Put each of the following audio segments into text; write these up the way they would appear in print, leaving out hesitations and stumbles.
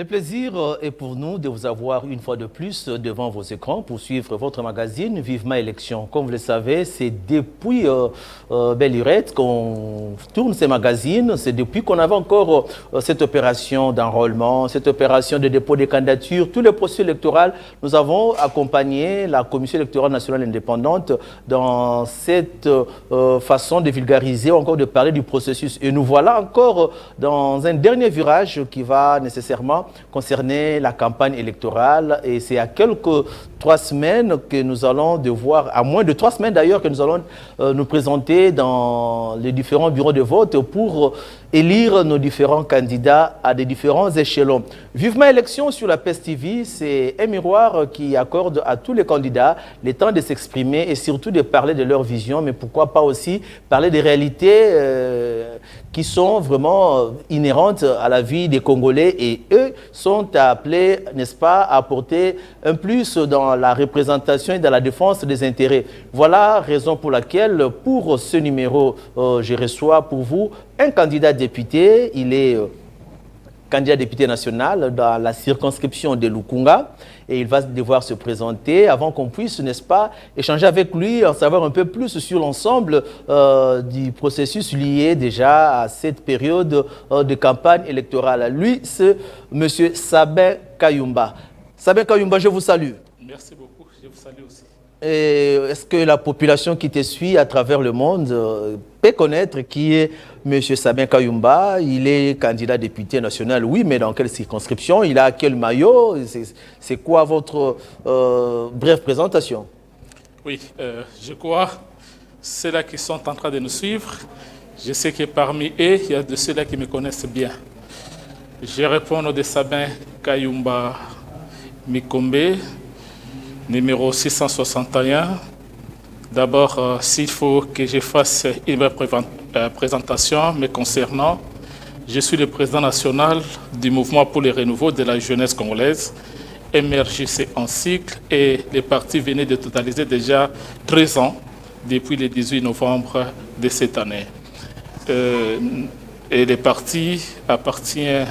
Le plaisir est pour nous de vous avoir une fois de plus devant vos écrans pour suivre votre magazine Vivement Élection. Comme vous le savez, c'est depuis Belle Lurette qu'on tourne ces magazines. C'est depuis qu'on avait encore cette opération d'enrôlement, cette opération de dépôt des candidatures, tous les processus électoraux. Nous avons accompagné la Commission électorale nationale indépendante dans cette façon de vulgariser, encore de parler du processus. Et nous voilà encore dans un dernier virage qui va nécessairement concerner la campagne électorale. Et c'est à quelques 3 semaines que nous allons devoir, à moins de 3 semaines d'ailleurs, que nous allons nous présenter dans les différents bureaux de vote pour élire nos différents candidats à des différents échelons. Vivement Élection sur la PES TV, c'est un miroir qui accorde à tous les candidats le temps de s'exprimer et surtout de parler de leur vision, mais pourquoi pas aussi parler des réalités qui sont vraiment inhérentes à la vie des Congolais, et eux sont appelés, n'est-ce pas, à apporter un plus dans la représentation et dans la défense des intérêts. Voilà raison pour laquelle, pour ce numéro, je reçois pour vous un candidat député. Il est candidat député national dans la circonscription de Lukunga, et il va devoir se présenter avant qu'on puisse, n'est-ce pas, échanger avec lui, en savoir un peu plus sur l'ensemble du processus lié déjà à cette période de campagne électorale. Lui, c'est M. Sabin Kayumba. Sabin Kayumba, je vous salue. Merci beaucoup, je vous salue aussi. Est-ce que la population qui te suit à travers le monde peut connaître qui est M. Sabin Kayumba? Il est candidat député national, oui, mais dans quelle circonscription? Il a quel maillot? C'est quoi votre brève présentation? Oui, je crois ceux-là qui sont en train de nous suivre, je sais que parmi eux, il y a de ceux-là qui me connaissent bien. Je réponds au nom de Sabin Kayumba Mikombe, numéro 661. D'abord, s'il faut que je fasse une brève présentation me concernant, je suis le président national du mouvement pour le renouveau de la jeunesse congolaise, MRJC en cycle, et le parti venait de totaliser déjà 13 ans depuis le 18 novembre de cette année. Et le parti appartient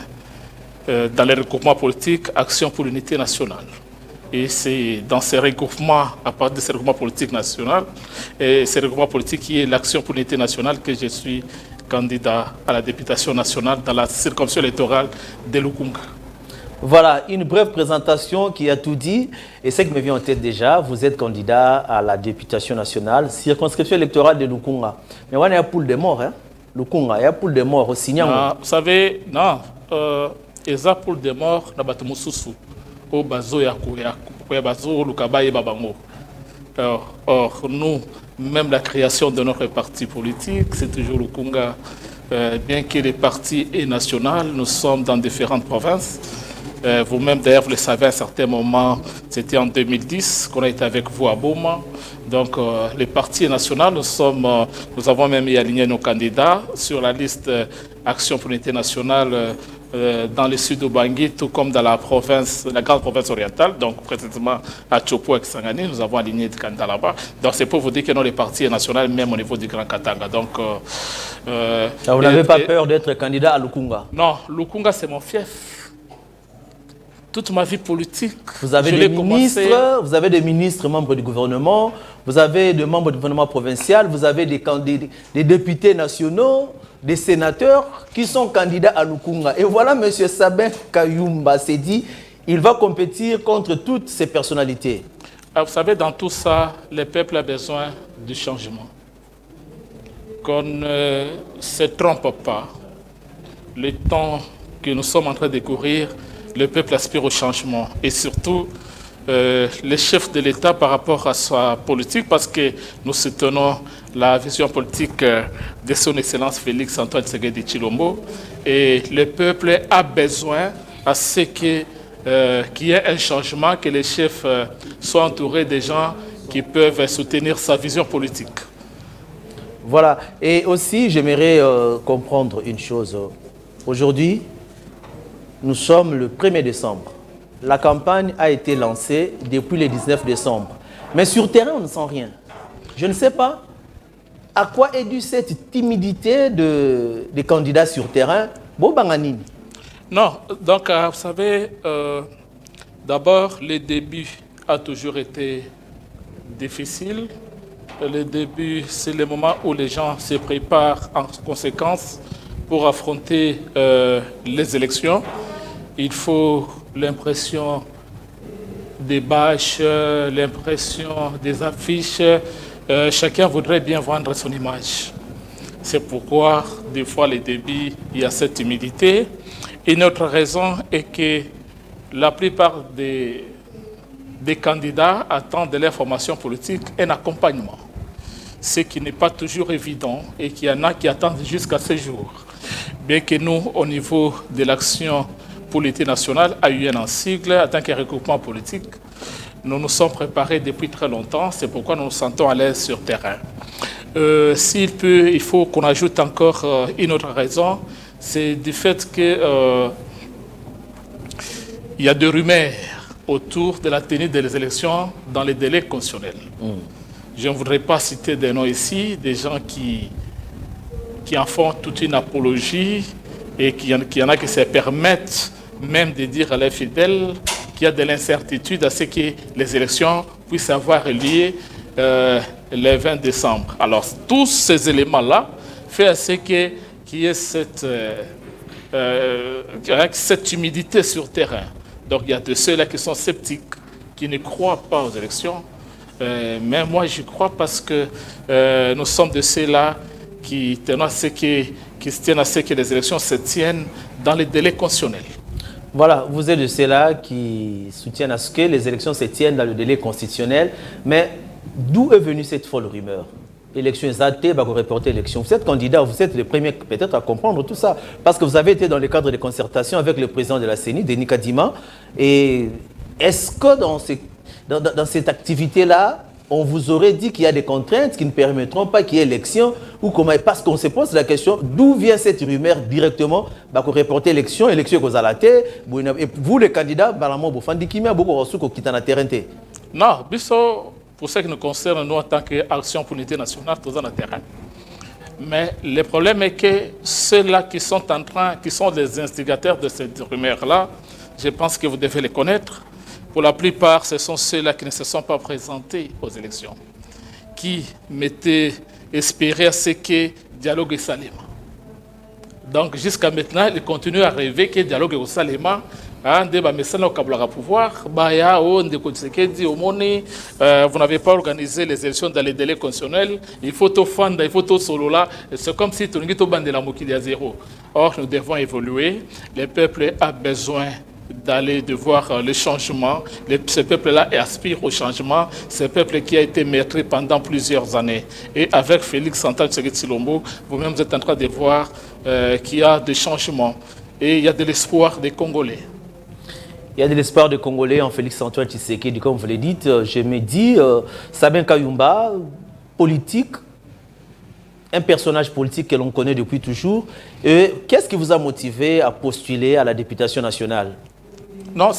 dans le regroupement politique Action pour l'unité nationale. Et c'est dans ces regroupements, à partir de ces regroupements politiques nationaux, et ces regroupements politiques qui est l'Action pour l'unité nationale, que je suis candidat à la députation nationale dans la circonscription électorale de Lukunga. Voilà, une brève présentation qui a tout dit. Et ce qui me vient en tête déjà, vous êtes candidat à la députation nationale, circonscription électorale de Lukunga. Mais il y a un pool de morts, hein? Lukunga, il y a un pool de morts au Signang. Vous savez, non, il y a un pool de morts dans Batumususu. Or, nous, même la création de notre parti politique, c'est toujours Lukunga. Bien que le parti est national, nous sommes dans différentes provinces. Vous-même, d'ailleurs, vous le savez, à un certain moment, c'était en 2010 qu'on a été avec vous à Boma. Donc, le parti est national. Nous avons même aligné nos candidats sur la liste Action pour l'unité nationale dans le sud de Bangui, tout comme dans la province, la grande province orientale, donc précisément à Tchopo et Kisangani, nous avons aligné des candidats là-bas. Donc c'est pour vous dire que non, le parti est national, même au niveau du Grand Katanga. Donc, vous n'avez pas peur d'être candidat à Lukunga? Non, Lukunga c'est mon fief. Toute ma vie politique, vous avez des ministres, vous avez des ministres membres du gouvernement, vous avez des membres du gouvernement provincial, vous avez des députés nationaux, des sénateurs qui sont candidats à Lukunga. Et voilà, M. Sabin Kayumba s'est dit, il va compétir contre toutes ces personnalités. Vous savez, dans tout ça, le peuple a besoin du changement. Qu'on ne se trompe pas. Le temps que nous sommes en train de courir, le peuple aspire au changement. Et surtout, le chef de l'État par rapport à sa politique, parce que nous soutenons la vision politique de son Excellence Félix Antoine Tshisekedi Tshilombo, et le peuple a besoin à ce qu'il y ait un changement, que les chefs soient entourés de gens qui peuvent soutenir sa vision politique. Voilà, et aussi j'aimerais comprendre une chose. Aujourd'hui, nous sommes le 1er décembre. La campagne a été lancée depuis le 19 décembre. Mais sur terrain, on ne sent rien. Je ne sais pas à quoi est due cette timidité des candidats sur terrain. Bon, Banganini. Non, donc vous savez, d'abord, le début a toujours été difficile. Le début, c'est le moment où les gens se préparent en conséquence pour affronter les élections. Il faut l'impression des bâches, l'impression des affiches. Chacun voudrait bien vendre son image. C'est pourquoi, des fois, les débuts, il y a cette timidité. Une autre raison est que la plupart des candidats attendent de leur formation politique un accompagnement, ce qui n'est pas toujours évident et qu'il y en a qui attendent jusqu'à ce jour. Bien que nous, au niveau de l'action pour l'unité nationale, AUN en sigle, en tant que regroupement politique, nous nous sommes préparés depuis très longtemps, c'est pourquoi nous nous sentons à l'aise sur terrain. S'il peut, il faut qu'on ajoute encore une autre raison, c'est du fait que il y a des rumeurs autour de la tenue des élections dans les délais constitutionnels. Je ne voudrais pas citer des noms ici, des gens qui en font toute une apologie et qu'il y en a qui se permettent même de dire à leurs fidèles qu'il y a de l'incertitude à ce que les élections puissent avoir lieu le 20 décembre. Alors, tous ces éléments-là font à ce qu'il y ait cette timidité sur terrain. Donc, il y a de ceux-là qui sont sceptiques, qui ne croient pas aux élections. Mais moi, j'y crois parce que nous sommes de ceux-là qui se tiennent à ce que les élections se tiennent dans les délais constitutionnels. Voilà, vous êtes de ceux-là qui soutiennent à ce que les élections se tiennent dans le délai constitutionnel. Mais d'où est venue cette folle rumeur? Élection exaltée, va reporter l'élection. Vous êtes candidat, vous êtes les premiers peut-être à comprendre tout ça. Parce que vous avez été dans le cadre de concertation avec le président de la CENI, Denis Kadima. Et est-ce que dans cette activité-là, on vous aurait dit qu'il y a des contraintes qui ne permettront pas qu'il y ait élection ou comment? Parce qu'on se pose la question, d'où vient cette rumeur directement pour reporter l'élection, élection aux alatés, et vous les candidats, non, pour ce qui nous concerne, nous en tant qu'Action pour l'unité nationale, tous dans le terrain. Mais le problème est que ceux-là qui sont les instigateurs de cette rumeur-là, je pense que vous devez les connaître. Pour la plupart, ce sont ceux-là qui ne se sont pas présentés aux élections, qui m'étaient espérés à ce que dialogue et Salema. Donc jusqu'à maintenant, ils continuent à rêver que dialogue et Salema, pouvoir, vous n'avez pas organisé les élections dans les délais constitutionnels, il faut tout fanda, il faut tout solo là, c'est comme si tout le monde de la moquille à zéro. Or, nous devons évoluer, le peuple a besoin d'aller de voir le changement. Ce peuple-là aspire au changement. Ce peuple qui a été maîtrisé pendant plusieurs années. Et avec Félix Antoine Tshisekedi Tshilombo, vous-même êtes en train de voir qu'il y a des changements. Et il y a de l'espoir des Congolais. Il y a de l'espoir des Congolais en Félix Antoine Tshisekedi, comme vous le dites. Je me dis, Sabin Kayumba, politique, un personnage politique que l'on connaît depuis toujours. Qu'est-ce qui vous a motivé à postuler à la députation nationale? Non,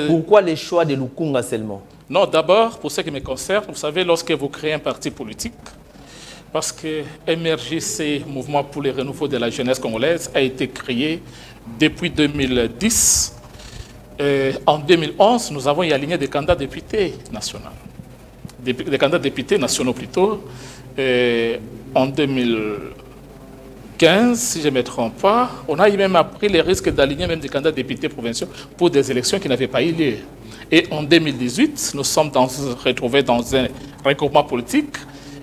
pourquoi les choix de Lukunga seulement? Non, d'abord, pour ce qui me concerne, vous savez, lorsque vous créez un parti politique, parce que MRJC, Mouvement pour le renouveau de la jeunesse congolaise, a été créé depuis 2010. En 2011, nous avons y aligné des candidats députés nationaux. Des candidats députés nationaux plutôt. En 2015, si je ne me trompe pas, on a même pris les risques d'aligner même des candidats députés provinciaux pour des élections qui n'avaient pas eu lieu. Et en 2018, nous sommes retrouvés dans un regroupement politique.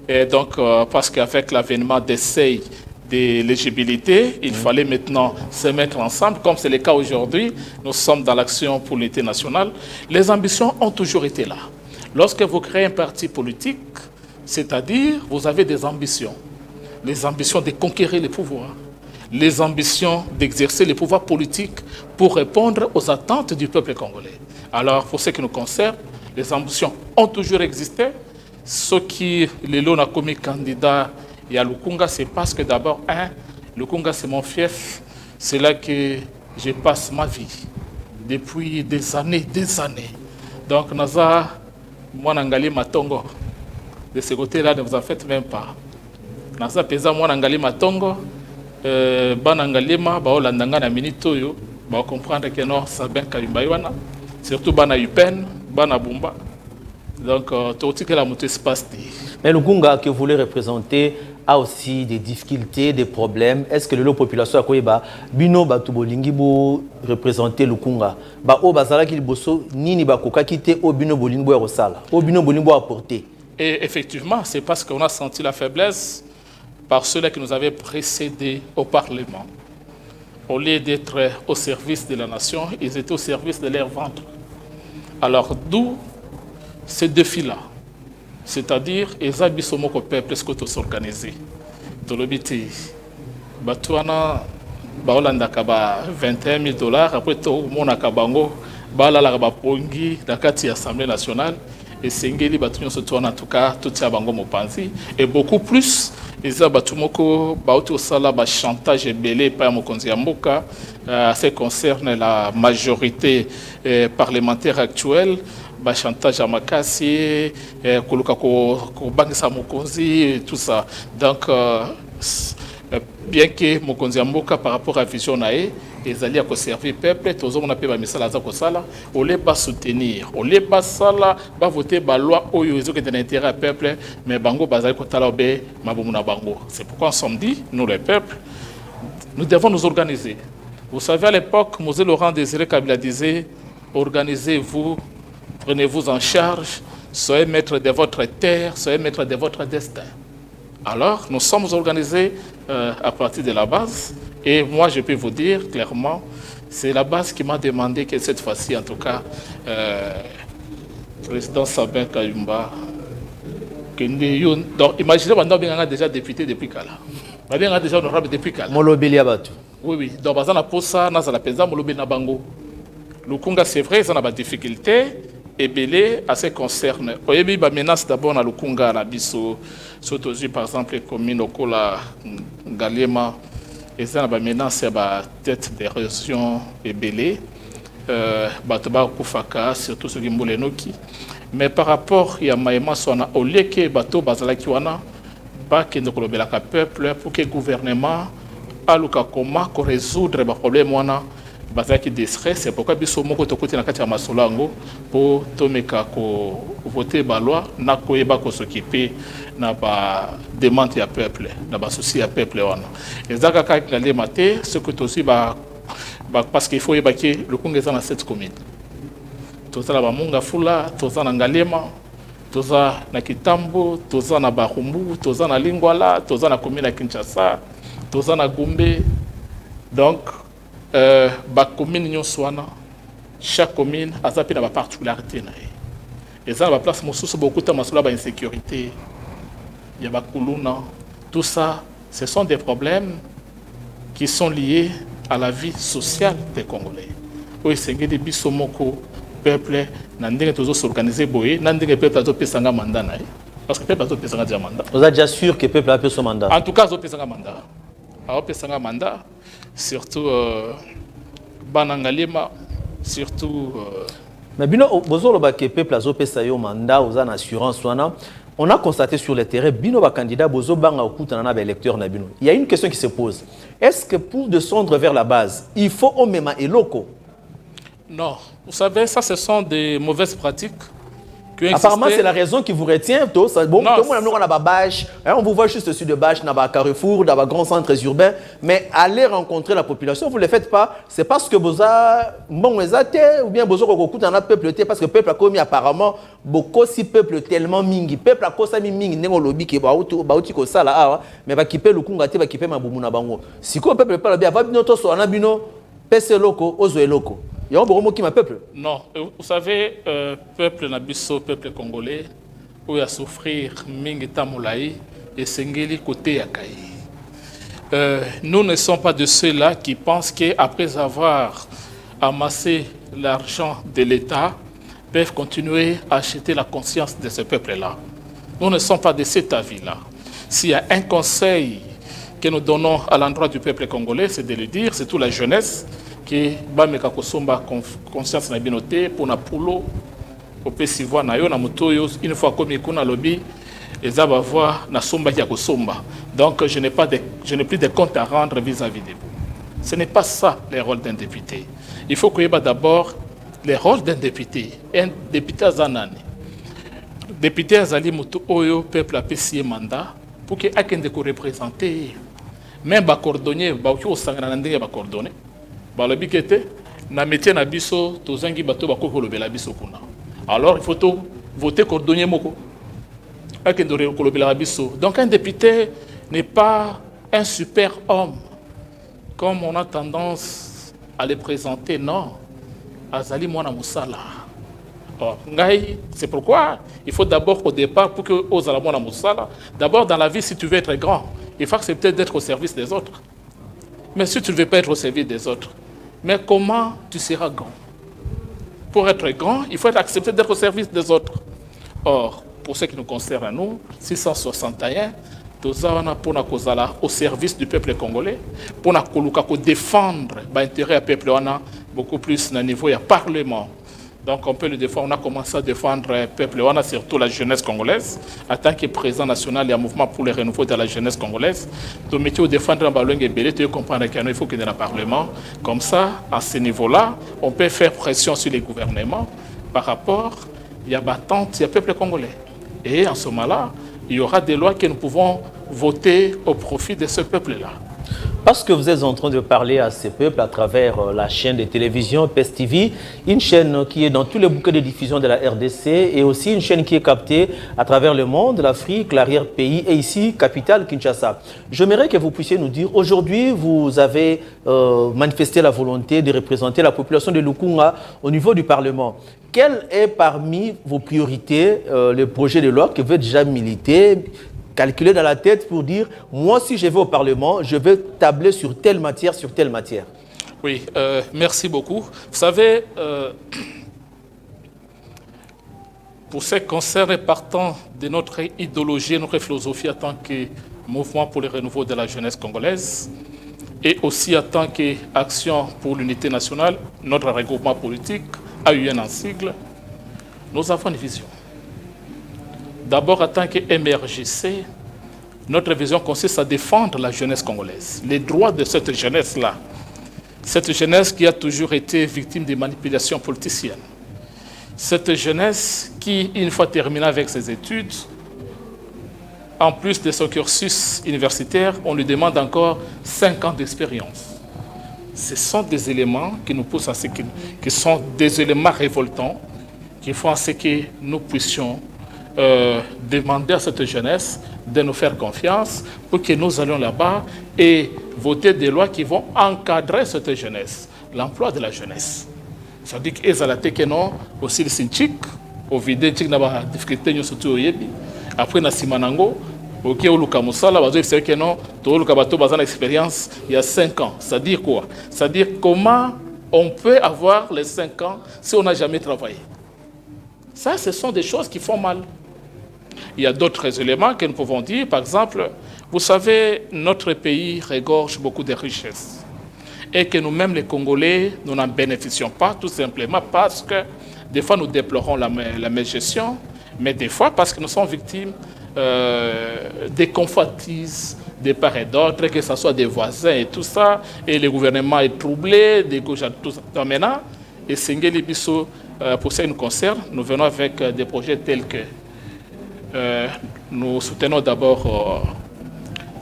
Et donc, parce qu'avec l'avènement d'essais d'éligibilité, il fallait maintenant se mettre ensemble. Comme c'est le cas aujourd'hui, nous sommes dans l'action pour l'unité nationale. Les ambitions ont toujours été là. Lorsque vous créez un parti politique, c'est-à-dire, vous avez des ambitions. Les ambitions de conquérir le pouvoir. Les ambitions d'exercer le pouvoir politique pour répondre aux attentes du peuple congolais. Alors, pour ce qui nous concerne, les ambitions ont toujours existé. Ce qui, les lots a commis candidat et à Lukunga, c'est parce que d'abord, Lukunga, c'est mon fief. C'est là que je passe ma vie. Depuis des années. Donc, Naza, moi, Nangali Matongo. De ce côté-là, ne vous en faites même pas. Dans ça, pesa moi Nangali Matongo, Banangalima, Baolandanga na Minitoyo, va comprendre que non, Sabin Kayumba wana, surtout bana UPN, bana Bumba. Donc, tout que la montée se passe. Mais le Gunga que vous voulez représenter a aussi des difficultés, des problèmes. Est-ce que la population a quoi bino batubolingi bo représenter le Gunga ba o bazala ki bosso nini ba koka kité o bino bolingi bo rosala o bino bolingi bo apporter. Et effectivement, c'est parce qu'on a senti la faiblesse par ceux-là qui nous avaient précédés au Parlement. Au lieu d'être au service de la nation, ils étaient au service de leur ventre. Alors d'où ces défis-là, c'est-à-dire les abysses au peuple est-ce que tout s'organiser. Dans le but, Batouana, Baolanda kaba $21,000 après tout mon akabango, Balala kaba pongi, Dakati Assemblée nationale et Sengeli Batounia se tourne en tout cas tout ça bango mopanzi et beaucoup plus. Les abatumoko baoto sala ba chantage belé par mokonzi amboka, ça concerne la majorité parlementaire actuelle. Ba chantage à Makassi, koluka ko bangisa mokonzi, tout ça. Donc, bien que mokonzi amboka par rapport à vision nae, ils allaient à conserver peuple, tous on appelle ba misala za ko sala, on les pas soutenir, on les pas sala, ba voter ba loi oyo ezo qui est d'intérêt à peuple, mais bango bazali ko tala obe mabomuna bango. C'est pourquoi on s'en dit, nous les peuples, nous devons nous organiser. Vous savez à l'époque, Mosé Laurent Désiré Kabila disait, organisez-vous. Prenez-vous en charge, soyez maître de votre terre, soyez maître de votre destin. Alors, nous sommes organisés à partir de la base. Et moi, je peux vous dire clairement, c'est la base qui m'a demandé que cette fois-ci, en tout cas, le président Sabin Kayumba, donc imaginez maintenant, on a déjà député depuis Kala. On a déjà honorable depuis Kala. Molobeli Abatu. Oui, oui. Donc, on a pour ça, on a la pesa, Molobeli Nabango. Le Congo, c'est vrai, ça a des difficultés. Et belé à ce concerne. Au début, la menace d'abord dans le Congo, la biso, surtout par exemple les communes au la Galema, et ça la menace la tête d'érosion et belé, Batoba Koufaka, surtout ce qui Noki. Mais par rapport à Maïma Sona, au lieu que Bato Bazalakiwana, pas que nous le peuple pour que le gouvernement a le comment résoudre les problèmes. Bazaki distrait, c'est pourquoi biso moko to côté na kati ya masolango pour tomeka ko voter ba loi na koyeba ko s'occuper na ba demande ya peuple na ba souci ya peuple wana ezaka ka ngale maté ce que aussi ba parce qu'il faut évacuer le Congo dans cette commune toza na ba munga fula toza na ngalema toza na Kitambo toza na Bahumbu toza na Lingwala toza na commune ya Kinshasa toza na Gombe donc ba commune nyoswana chaque commune a sa particularité na et ça la place mosusu beaucoup de masula ba insécurité ya ba kuluna tout ça ce sont des problèmes qui sont liés à la vie sociale des Congolais oyo sengeli biso moko peuple na ndenge tozo s'organiser boye na ndenge peuple azo pesanga mandat na parce que peuple azo pesanga déjà mandat vous êtes déjà sûr que peuple a pris son mandat en tout cas azo pesanga mandat a pesanga mandat surtout Banangalema, surtout. Mais bino bozolo ba ke peuple azo pesa yo mandat aux assurance wana. On a constaté sur le terrain bino ba candidat bozo banga okutana na ba électeur na bino. Il y a une question qui se pose. Est-ce que pour descendre vers la base, il faut au même eloko? Non, vous savez ça ce sont des mauvaises pratiques. Apparemment, c'est la raison qui vous retient. Bon, on vous voit juste sur de bâche, dans le carrefour, dans les grands centres urbains, mais aller rencontrer la population, vous ne le faites pas. C'est parce que vous avez ou bien vous avez un peuple, parce que le peuple a commis apparemment beaucoup de peuple tellement mingi. Le peuple a commis mingi, n'est-ce pas le lobby qui est bauti ko sala, mais va quitter le Kungati, va quitter ma boumuna bango. Si le peuple parle bien, va bien to na bino, pese loko, ozo loko. Il y a un bon mot qui m'a peuple. Non, vous savez, peuple nabiso, peuple congolais, où il y a souffrir mingi tamulaï et sengeli côté yakai. Nous ne sommes pas de ceux-là qui pensent qu'après avoir amassé l'argent de l'État, peuvent continuer à acheter la conscience de ce peuple-là. Nous ne sommes pas de cet avis-là. S'il y a un conseil que nous donnons à l'endroit du peuple congolais, c'est de le dire, c'est toute la jeunesse, qui va me kosomba conscience na binoté pour na poulo au pesivoir na yo na motoyo une fois comme ikuna lobby et ça va voir na somba qui a kosomba donc je n'ai plus de compte à rendre vis-à-vis de vous Ce n'est pas ça les rôles d'un député. Il faut qu'il y ait d'abord les rôles d'un député. Un député Zanani. Député Azali Mutu Oyo, peuple a payé mandat pour qu'il y ait quelqu'un qui représente. Même les cordonniers, les cordonniers, les cordonniers, les bikete, na métier na biso, tozangi bato bako kolobela biso kuna. Alors il faut voter cordonnier moko. Donc un député n'est pas un super homme, comme on a tendance à le présenter, non. Azali Mwana Moussala. C'est pourquoi il faut d'abord au départ, pour que Ozala Mwana Moussala, d'abord dans la vie, si tu veux être grand, il faut accepter d'être au service des autres. Mais si tu ne veux pas être au service des autres, mais comment tu seras grand? Pour être grand, il faut accepter d'être au service des autres. Or, pour ce qui nous concerne à nous, 661, nous avons au service du peuple congolais, pour défendre l'intérêt du peuple, beaucoup plus au niveau du Parlement. Donc on peut le défendre, on a commencé à défendre le peuple, surtout la jeunesse congolaise, en tant que président national et un mouvement pour le renouveau de la jeunesse congolaise. Donc métier de défendre un ballon et belé, tu comprends qu'il faut qu'il y ait un Parlement. Comme ça, à ce niveau-là, on peut faire pression sur les gouvernements par rapport, il y a battante, il y a peuple congolais. Et en ce moment-là, il y aura des lois que nous pouvons voter au profit de ce peuple-là. Parce que vous êtes en train de parler à ces peuples à travers la chaîne de télévision PES TV, une chaîne qui est dans tous les bouquets de diffusion de la RDC et aussi une chaîne qui est captée à travers le monde, l'Afrique, l'arrière-pays et ici, capitale Kinshasa. J'aimerais que vous puissiez nous dire, aujourd'hui, vous avez manifesté la volonté de représenter la population de Lukunga au niveau du Parlement. Quel est parmi vos priorités le projet de loi que vous avez déjà milité, calculer dans la tête pour dire, moi, si je vais au Parlement, je vais tabler sur telle matière, sur telle matière? Oui, merci beaucoup. Vous savez, pour ce qui concerne partant de notre idéologie, notre philosophie en tant que mouvement pour le renouveau de la jeunesse congolaise, et aussi en tant qu'action pour l'unité nationale, notre regroupement politique, AUN en sigle, nous avons une vision. D'abord, en tant que MRGC, notre vision consiste à défendre la jeunesse congolaise, les droits de cette jeunesse-là. Cette jeunesse qui a toujours été victime des manipulations politiciennes. Cette jeunesse qui, une fois terminée avec ses études, en plus de son cursus universitaire, on lui demande encore 5 ans d'expérience. Ce sont des éléments qui nous poussent à ce qui sont des éléments révoltants, qui font à ce que nous puissions demander à cette jeunesse de nous faire confiance pour que nous allions là-bas et voter des lois qui vont encadrer cette jeunesse, l'emploi de la jeunesse. Ça veut dire que non aussi le synchik, au vide qui n'a pas de difficulté nous surtout après na simanango, ok au lukamusala, bazo c'est que non, tout le kabato bazan expérience il y a 5 ans. Ça veut dire quoi? Ça veut dire comment on peut avoir les 5 ans si on n'a jamais travaillé. Ça, ce sont des choses qui font mal. Il y a d'autres éléments que nous pouvons dire. Par exemple, vous savez, notre pays regorge beaucoup de richesses. Et que nous-mêmes, les Congolais, nous n'en bénéficions pas, tout simplement parce que des fois, nous déplorons la mégestion, mais des fois, parce que nous sommes victimes des convoitises de part et d'autre, que ce soit des voisins et tout ça, et le gouvernement est troublé, des gauches, tout ça. Donc maintenant, et Sengeli Bisso, pour ce qui nous concerne, nous venons avec des projets tels que nous soutenons d'abord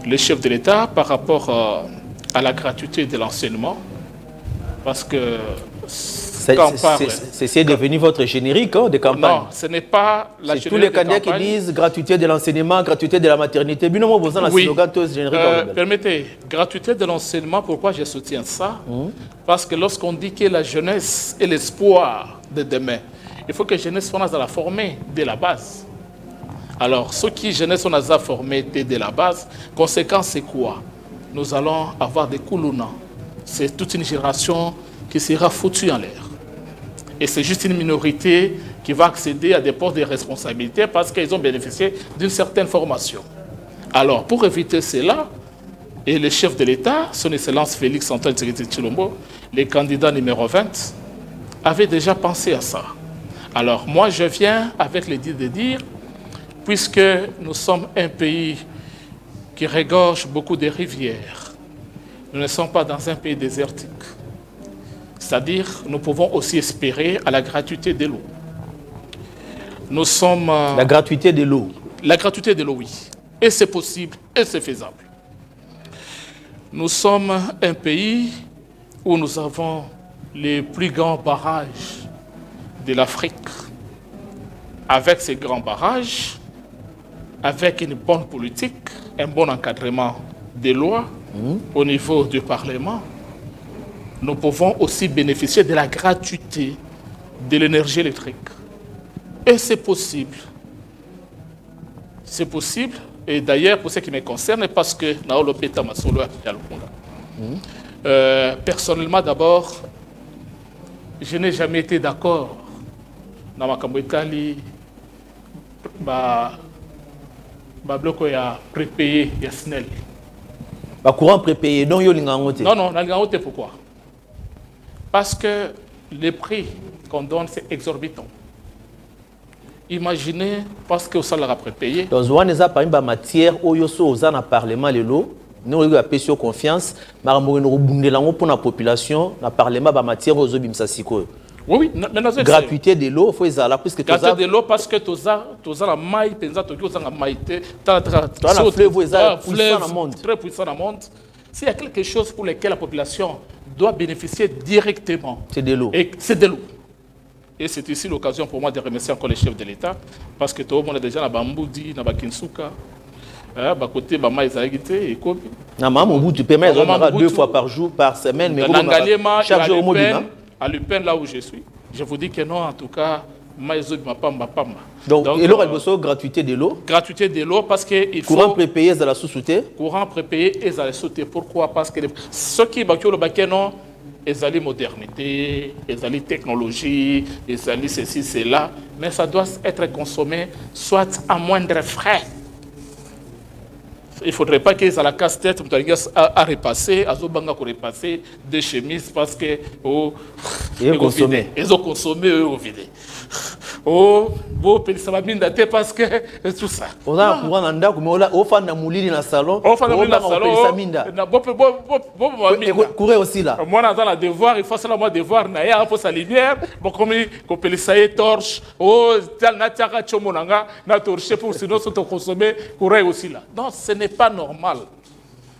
le chef de l'État par rapport à la gratuité de l'enseignement, parce que c'est devenu votre générique de campagne. Non, ce n'est pas la générique. Tous les candidats qui disent gratuité de l'enseignement, gratuité de la maternité. Oui, permettez, gratuité de l'enseignement, pourquoi je soutiens ça? Parce que lorsqu'on dit que la jeunesse est l'espoir de demain, il faut que la jeunesse soit la former dès la base. Alors, ceux qui jeunesse sont formés dès la base, conséquence c'est quoi? Nous allons avoir des koulouna. C'est toute une génération qui sera foutue en l'air. Et c'est juste une minorité qui va accéder à des postes de responsabilité parce qu'ils ont bénéficié d'une certaine formation. Alors, pour éviter cela, et le chef de l'État, son Excellence Félix Antoine Tshisekedi Tshilombo, le candidat numéro 20, avait déjà pensé à ça. Alors, moi, je viens avec l'idée de dire, puisque nous sommes un pays qui regorge beaucoup de rivières, nous ne sommes pas dans un pays désertique. C'est-à-dire, nous pouvons aussi espérer à la gratuité de l'eau. Nous sommes... La gratuité de l'eau. La gratuité de l'eau, oui. Et c'est possible, et c'est faisable. Nous sommes un pays où nous avons les plus grands barrages de l'Afrique. Avec ces grands barrages, avec une bonne politique, un bon encadrement des lois au niveau du Parlement, nous pouvons aussi bénéficier de la gratuité de l'énergie électrique. Et c'est possible. C'est possible. Et d'ailleurs, pour ce qui me concerne, parce que personnellement, d'abord, je n'ai jamais été d'accord dans ma Kambouitali, bloc ya prépayé, ya SNEL. Courant prépayé, donc yo lingangote. Non, non, lingangote pourquoi? Parce que les prix qu'on donne, c'est exorbitant. Imaginez, parce que ça l'a prépayé. Donc, on a par exemple matière où yo so dans le Parlement les lots, nous avons péché confiance, mais on pour la population, dans le Parlement ba matière aux obimsa siko. Oui, oui, mais gratuité de l'eau, faut ça là puisque gratuité de l'eau parce que toza la maille penza to toza la maille la fleuve ça puissant dans le monde. Très puissant dans le monde. S'il y a quelque chose pour lequel la population doit bénéficier directement, c'est de l'eau. Et c'est de l'eau. Et c'est ici l'occasion pour moi de remercier encore les chefs de l'État parce que tout le monde est déjà dans Bamboudi, dans Bakinsuka, côté Bama Ezagite et Kobi. Na maman tu permets 2 fois par jour, par semaine, mais chaque jour au mobile. À Lupin, là où je suis, je vous dis que non, en tout cas, donc, et l'eau, elle besoin de gratuité de l'eau. Gratuité de l'eau parce qu'il faut... Courant prépayé, ça la sous-souté. Courant prépayé, et ça la sous-souté. Pourquoi? Parce que ceux qui ont le baquet, non, ils ont modernité, ils ont technologie, ils ont ceci, cela, mais ça doit être consommé soit à moindre frais. Il ne faudrait pas qu'ils aient la casse-tête à repasser, à repasser des chemises parce que ils ont consommé, eux, au vide. Oh, bon, ça va bien dater parce que tout ça. On a un courant d'anda, mais on a fait un moulin dans le salon. On fait un moulin dans le salon. Courir aussi là. Moi, dans le devoir, il faut ça, moi, devoir, il faut sa lumière. Bon, comme on peut les torche. Oh, tel n'a-t-il chomonanga, n'a torché pour sinon se consommer, courir aussi là. Non, ce n'est pas normal.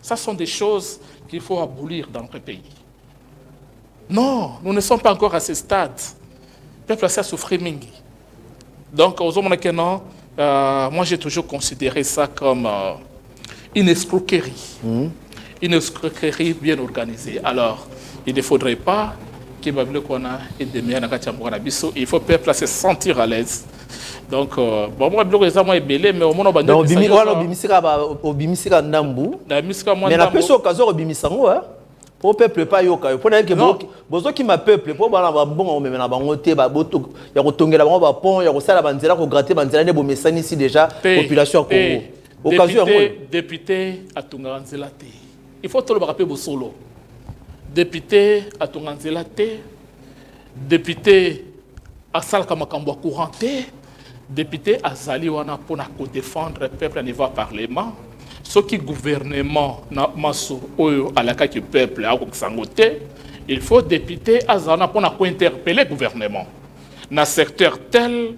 Ça sont des choses qu'il faut abolir dans notre pays. Non, nous ne sommes pas encore à ce stade. Le peuple a souffert mingi. Donc, aux hommes que non, moi j'ai toujours considéré ça comme une escroquerie. Une escroquerie bien organisée. Alors, il ne faudrait pas qu'il y ait il faut que le peuple se sentir à l'aise. Donc, bon, moi, je suis belé, mais au moins, on donc, mais la plus occasion, pour peuple pas yoka pour dire que bozo qui ma peuple pour bana bon mais na bango te ba boto ya ko tongela bango ba pont ya ko sala banzela ko gratter banzela ne bo mesani ici déjà population Congo occasion député à Tunganzela te il faut tout le rappeler bosolo député à Tunganzela te député à Salka Makambo courant te député à Zali wana pour na ko défendre le peuple à niveau parlement. Ce qui gouvernement n'a maso à la du peuple a sangoté, il faut député azana pour interpeller le gouvernement. Dans secteur tel,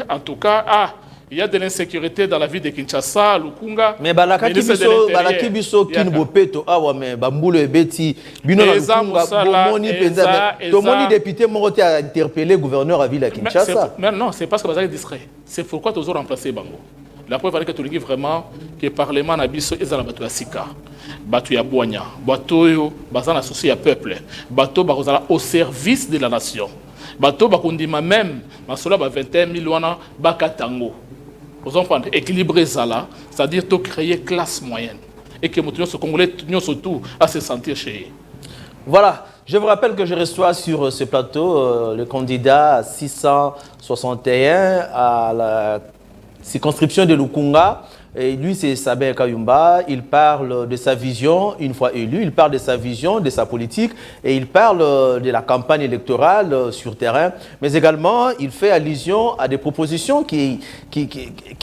en tout cas, il y a de l'insécurité dans la ville de Kinshasa, Lukunga. Mais balaki biso kinbopeto awa mais bambulo ebeti bino na Lukunga bomoni penza tomoni député morote a interpellé gouverneur à ville de Kinshasa. Mais non, c'est parce que vous êtes distrait. C'est pourquoi tu as remplacé Bango. La preuve est que tu dis vraiment que le Parlement n'a pas été à Sika, Batu ya Boigna, Batu bazan associé à peuple, Batu bazala au service de la nation, Batu bakundima même, masola ba 21 000 wana bakatango. Vous comprenez? Équilibrer ça là, c'est-à-dire de créer classe moyenne et que nous ce Congolais surtout à se sentir chez eux. Voilà. Je vous rappelle que je reçois sur ce plateau le candidat 661 à la circonscription de Lukunga, Et lui, c'est Sabin Kayumba. Il parle de sa vision, une fois élu, il parle de sa vision, de sa politique, et il parle de la campagne électorale sur terrain. Mais également, il fait allusion à des propositions qui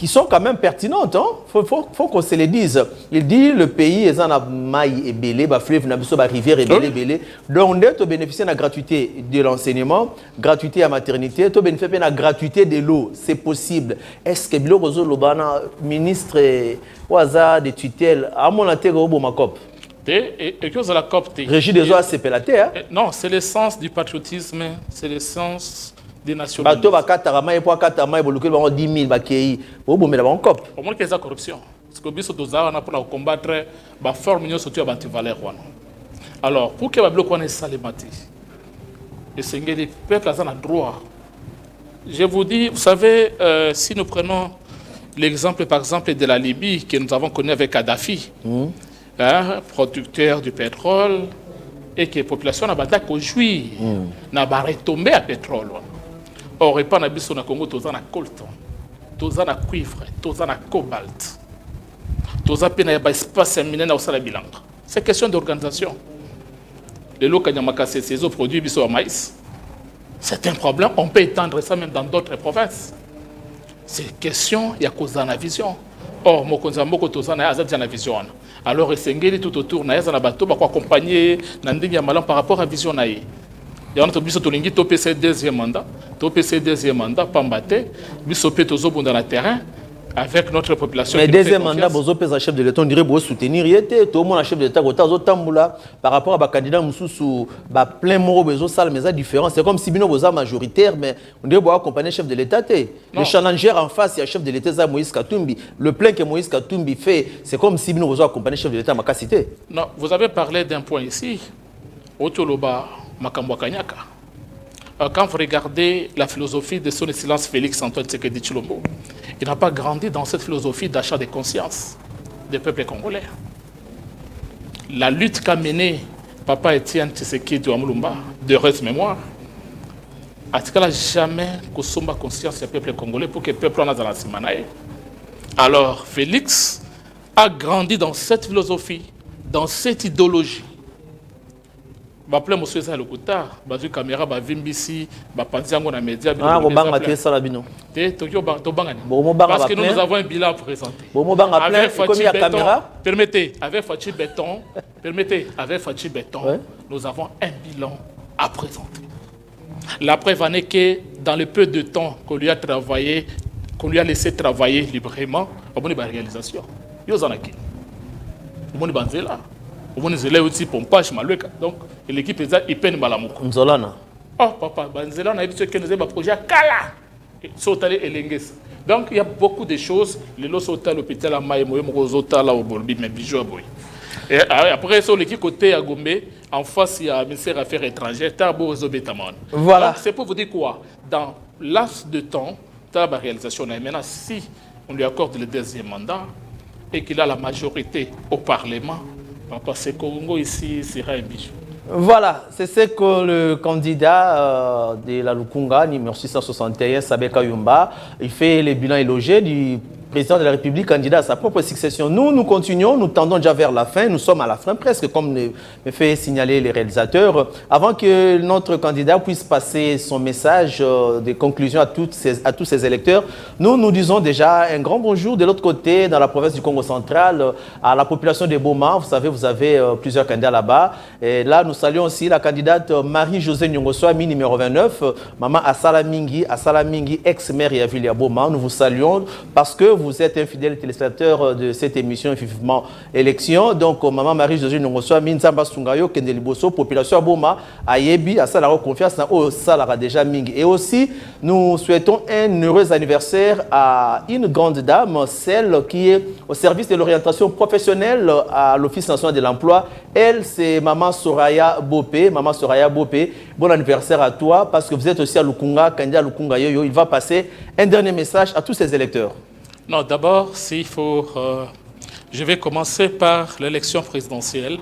sont quand même pertinentes. Faut qu'on se les dise. Il dit le pays est en maille et belé, fleuve, rivière et belé. Donc, on doit bénéficier de la gratuité de l'enseignement, gratuité à maternité, tu bénéficier de la gratuité de l'eau. C'est possible. Est-ce que le ministre ou hasard de tutelle à mon intérêt au Bomakop? Et que la COP Régis des eaux à CPLAT, hein? Non, c'est l'essence du patriotisme, c'est l'essence des nationalistes. Au moins qu'il y ait la corruption. Parce que nous avons pour combattre la forme surtout anti-valeur. Alors, pour que le bloc soit salimati, et c'est que les peuples ont droit. Je vous dis, vous savez, si nous prenons l'exemple, par exemple, de la Libye, que nous avons connu avec Kadhafi, producteur du pétrole, et que la population n'a pas jouir, n'a pas retombé à pétrole. Or, pas na biso na Congo, tous en a coltan, tous en a cuivre, tous en a cobalt, tous en a espace minéraux au salaire bilan. C'est question d'organisation. Les lots Kanyamaka, ces eaux produits biso à maïs. C'est un problème, on peut étendre ça même dans d'autres provinces. C'est question, il y a cause dans la vision. Or, Mokonzamoko, tous en a la vision. Alors, il tout autour, il y a un bateau pour accompagner Nandingi Malan par rapport à la vision. Il y a un biso tolingi topé ce deuxième mandat, Pambate, biso pe tozo dans le terrain avec notre population. Mais deuxième mandat, bozo pesa chef de l'État, on dirait bozo soutenir tout le monde chef de l'État par rapport à candidat Moussou ba plein moro bezo salle mais ça différent, c'est comme si bino boza majoritaire mais on dirait bozo accompagner chef de l'État. Le challenger en face, il y a chef de l'État Moïse Katumbi. Le plein que Moïse Katumbi fait, c'est comme si bino bozo accompagner chef de l'État Makasité. Non, vous avez parlé d'un point ici. Otoloba Makambo Kanyaka. Quand vous regardez la philosophie de son excellence Félix Antoine Tshisekedi Tshilombo, il n'a pas grandi dans cette philosophie d'achat de conscience des peuples congolais. La lutte qu'a menée Papa Étienne Tshisekedi Wamulumba, de heureuse mémoire, a jamais consomé conscience des peuples congolais pour que le peuple en a dans la Simanae. Alors, Félix a grandi dans cette philosophie, dans cette idéologie. Ba plein monsieur ça le kota ba vu caméra ba vimbisi ba panziango na média ah ko banga te sala bino te tokyo ba to banga ni parce que nous avons un bilan à présenter banga plein comme il y a caméra permettez avec Fachi Béton nous avons un bilan à présenter. La preuve en est que dans le peu de temps qu'on lui a travaillé, qu'on lui a laissé travailler librement, on a une réalisation. Yozanaki. On a une banzela. On a aussi pompage maluka. Donc l'équipe est à peine malamoko. Nzolana. Oh papa, banzela on a vu ce que nous avons projet kala. Sotale elenges. Donc il y a beaucoup de choses. Les lots sotal l'hôpital à Maï, moi mozota là au Bolbi mais bijou boy. Et après sur l'équipe côté à Gombe, en face il y a ministère des Affaires étrangères, Tabo Zobetaman. Voilà. C'est pour vous dire quoi? Dans laps de temps, la réalisation maintenant si on lui accorde le deuxième mandat et qu'il a la majorité au Parlement. Papa, c'est Congo ici sera un bijou. Voilà, c'est ce que le candidat de la Lukunga, numéro 661, Sabin Kayumba, il fait le bilan élogé du président de la République, candidat à sa propre succession. Nous continuons, nous tendons déjà vers la fin, nous sommes à la fin presque, comme me fait signaler les réalisateurs. Avant que notre candidat puisse passer son message de conclusion à tous ses électeurs, nous disons déjà un grand bonjour de l'autre côté, dans la province du Congo central, à la population de Boma. Vous savez, vous avez plusieurs candidats là-bas. Et là, nous saluons aussi la candidate Marie-Josée Nyongoswami, numéro 29, maman Asala Mingi, ex-maire et ville à Boma. Nous vous saluons parce que vous êtes un fidèle téléspectateur de cette émission, effectivement, élection. Donc, maman Marie-Josée Nyongoswami, Nzamba Sungayo, Kendeliboso, population à Boma, Ayebi, Asala confiance, Salara déjà Mingi. Et aussi, nous souhaitons un heureux anniversaire à une grande dame, celle qui est au service de l'orientation professionnelle à l'Office national de l'emploi. Elle, c'est maman Soraya Bopé. Maman Soraya Bopé, bon anniversaire à toi, parce que vous êtes aussi à Lukunga, candidat Lukunga Yoyo. Il va passer un dernier message à tous ses électeurs. Non, d'abord, s'il faut, je vais commencer par l'élection présidentielle,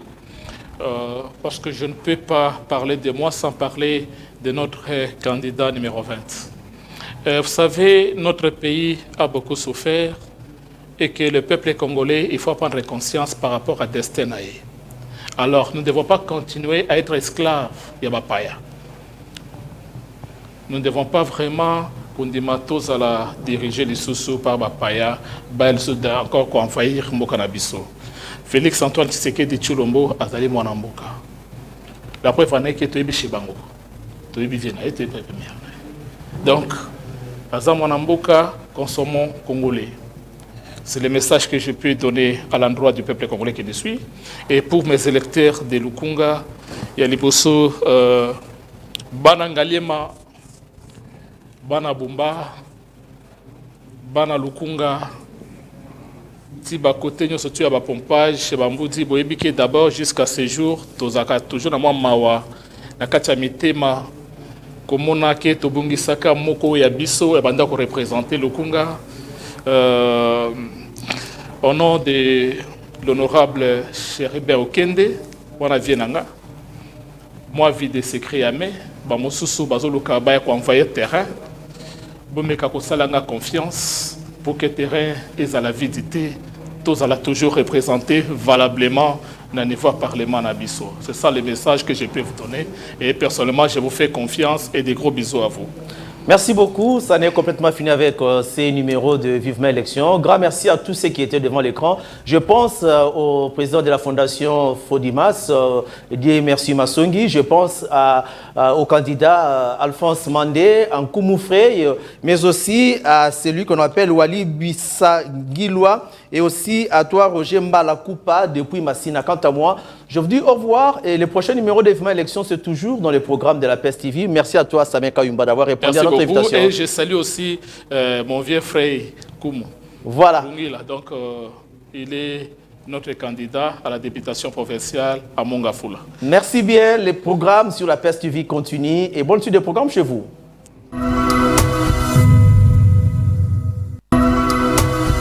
parce que je ne peux pas parler de moi sans parler de notre candidat numéro 20. Vous savez, notre pays a beaucoup souffert et que le peuple congolais, il faut prendre conscience par rapport à destin. Alors, nous ne devons pas continuer à être esclaves Yabapaya. Nous ne devons pas vraiment Kundimatos à la diriger les sous par Bapaya, encore envahir Mokanabiso. Félix Antoine Tshisekedi Tshilombo Azali Mwanamboka. La preuve en est que tu es Bichibango. Tu es Biviena et tu es première. Donc, Azam Mwanamboka, consommons congolais. C'est le message que je peux donner à l'endroit du peuple congolais qui me suit. Et pour mes électeurs de Lukunga, il y a les Bosso, Banangaliema, Bana Bumba, Bana Lukunga, Tiba côté nous surtout à la pompage, chez Bamboudi, Boébike d'abord jusqu'à ce jour, Tozaka toujours dans moi Mawa, na Kachamitema, Komona ke Tobungi Saka Moko Yabiso, et Banda ko représenter Lukunga. Au nom de l'honorable Chéribert Okende, Wana Vienanga, moi vie de secret à mai, Bamosusu Bazoluka Baya ko envoyer terrain. Bomeka ko salanga confiance pour que terrain est à la vidité, tous allons toujours représenter valablement dans le niveau parlement Nabiso. C'est ça le message que je peux vous donner. Et personnellement, je vous fais confiance et des gros bisous à vous. Merci beaucoup. Ça n'est complètement fini avec ces numéros de Vivement Élection. Grand merci à tous ceux qui étaient devant l'écran. Je pense au président de la fondation Fodimas, Dieu merci Massongi. Je pense au candidat Alphonse Mandé, en Koumoufré, mais aussi à celui qu'on appelle Wali Bissagilwa et aussi à toi Roger Mbalakupa depuis Massina. Quant à moi, je vous dis au revoir et le prochain numéro de Vivement Élection, c'est toujours dans le programme de la PES TV. Merci à toi, Samia Kayumba, d'avoir répondu à notre invitation. Et je salue aussi mon vieux frère Koumou. Voilà. Donc, il est notre candidat à la députation provinciale à Mongafula. Merci bien. Les programmes sur la PES TV continuent et bonne suite de programmes chez vous.